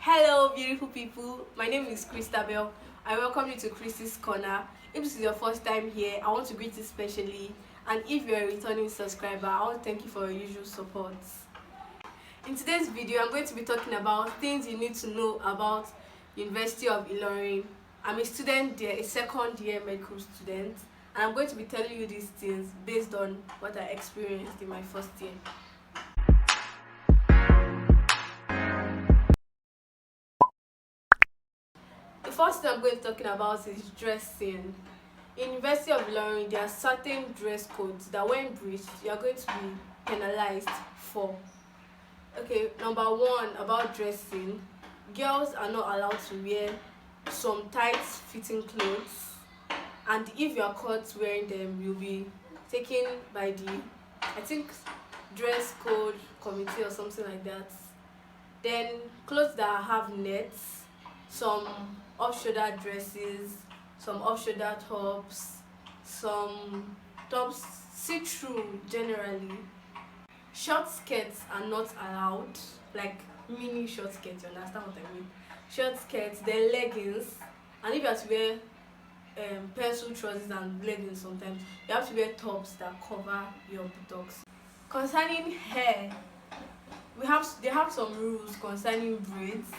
Hello, beautiful people. My name is Christabel. I welcome you to Chrissy's Corner. If this is your first time here, I want to greet you specially. And if you're a returning subscriber, I want to thank you for your usual support. In today's video, I'm going to be talking about things you need to know about University of Ilorin. I'm a student there, a second year medical student, and I'm going to be telling you these things based on what I experienced in my first year. The first thing I'm going to be talking about is dressing. In University of Ilorin, there are certain dress codes that when breached, you are going to be penalized for. Okay, number one, about dressing. Girls are not allowed to wear some tight fitting clothes, and if you are caught wearing them, you'll be taken by the, I think, dress code committee or something like that. Then clothes that have nets, some off-shoulder dresses, some off-shoulder tops, some tops see-through generally. Short skirts are not allowed, like mini short skirts, you understand what I mean? Short skirts, then leggings, and if you have to wear pencil trousers and leggings sometimes, you have to wear tops that cover your buttocks. Concerning hair, they have some rules concerning braids.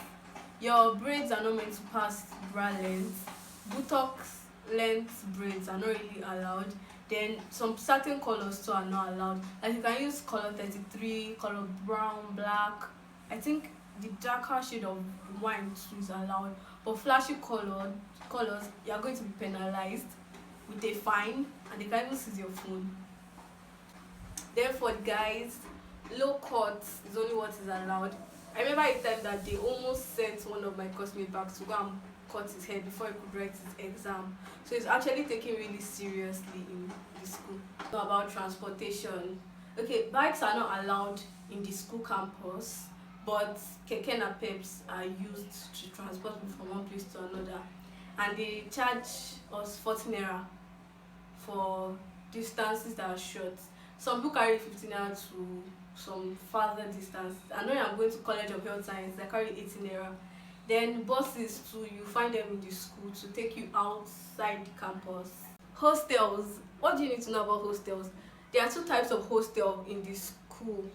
Your braids are not meant to pass bra length. Buttocks length braids are not really allowed. Then some certain colors too are not allowed. Like you can use color 33, color brown, black. I think the darker shade of wine too is allowed. But flashy colors, you are going to be penalized with a fine, and they can even seize your phone. Then for guys, low cut is only what is allowed. I remember a time that they almost sent one of my classmates back to go and cut his hair before he could write his exam. So it's actually taken really seriously in the school. So about transportation. Okay, bikes are not allowed in the school campus, but keke napeps are used to transport me from one place to another. And they charge us 14 naira for distances that are short. Some people carry 15 naira to some further distance. I know I'm going to College of Health Science, I carry 18 naira. Then buses too, you find them in the school to take you outside the campus. Hostels. What do you need to know about hostels? There are two types of hostel in the school.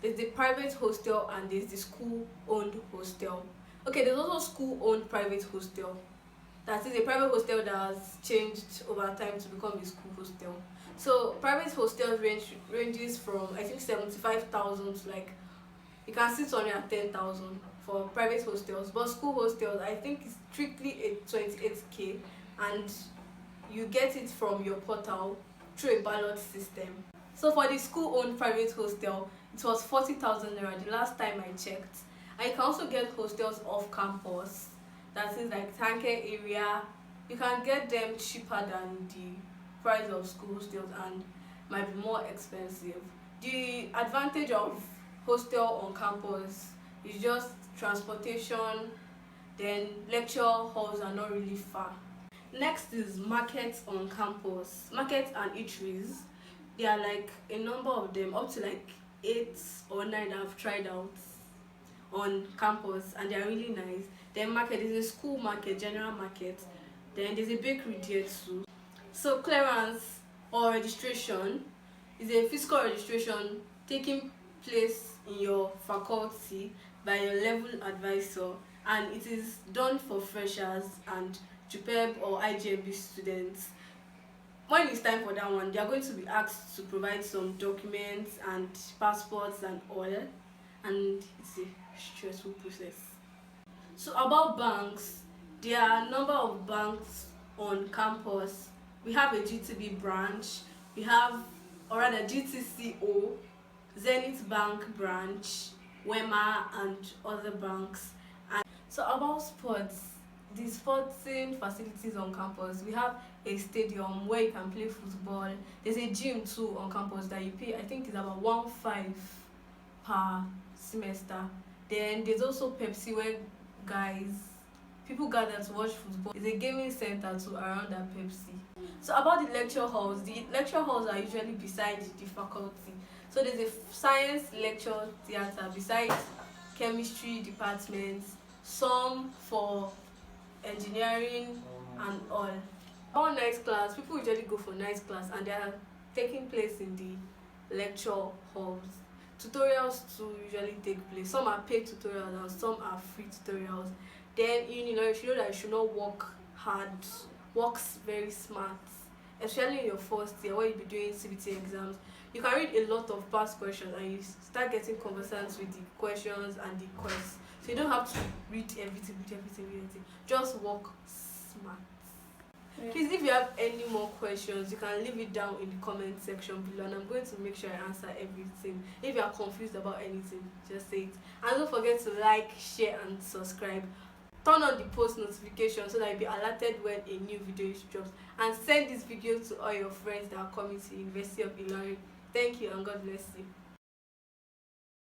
There's the private hostel and there's the school-owned hostel. Okay, there's also school-owned private hostel. That is a private hostel that has changed over time to become a school hostel. So private hostels ranges from I think 75,000 to like you can sit on at 10,000 for private hostels. But school hostels I think is strictly a 28k, and you get it from your portal through a ballot system. So for the school-owned private hostel, it was 40,000 naira the last time I checked. And you can also get hostels off campus. That is like Tanke area. You can get them cheaper than the price of school hostels and might be more expensive. The advantage of hostel on campus is just transportation, then lecture halls are not really far. Next is markets on campus. Markets and eateries. There are like a number of them, up to like 8 or 9 that I've tried out on campus, and they are really nice. Then market is a school market, general market. Then there's a bakery there too. So clearance or registration is a physical registration taking place in your faculty by your level advisor, and it is done for freshers and JUPEB or IGMB students. When it's time for that one, they are going to be asked to provide some documents and passports and all, and it's a stressful process. So about banks, there are a number of banks on campus. We have a GTB branch, we have, or rather GTCO, Zenith Bank branch, Wema, and other banks. And so about sports, the sporting facilities on campus, we have a stadium where you can play football. There's a gym too on campus that you pay, I think it's about 1.5 per semester. Then there's also Pepsi where people gather to watch football. There's a gaming center too around that Pepsi. So about the lecture halls are usually beside the faculty. So there's a science lecture theater beside chemistry department, some for engineering and all. All night class, people usually go for night class and they are taking place in the lecture halls. Tutorials too usually take place. Some are paid tutorials and some are free tutorials. Then you know that you should not work hard, work very smart, especially in your first year when you be doing CBT exams. You can read a lot of past questions and you start getting conversant with the questions and the quests. So you don't have to read everything. Just work smart. Yeah. Please, if you have any more questions, you can leave it down in the comment section below and I'm going to make sure I answer everything. If you are confused about anything, just say it. And don't forget to like, share and subscribe. Turn on the post notification so that you'll be alerted when a new video is dropped. And send this video to all your friends that are coming to University of Unilorin. Thank you and God bless you.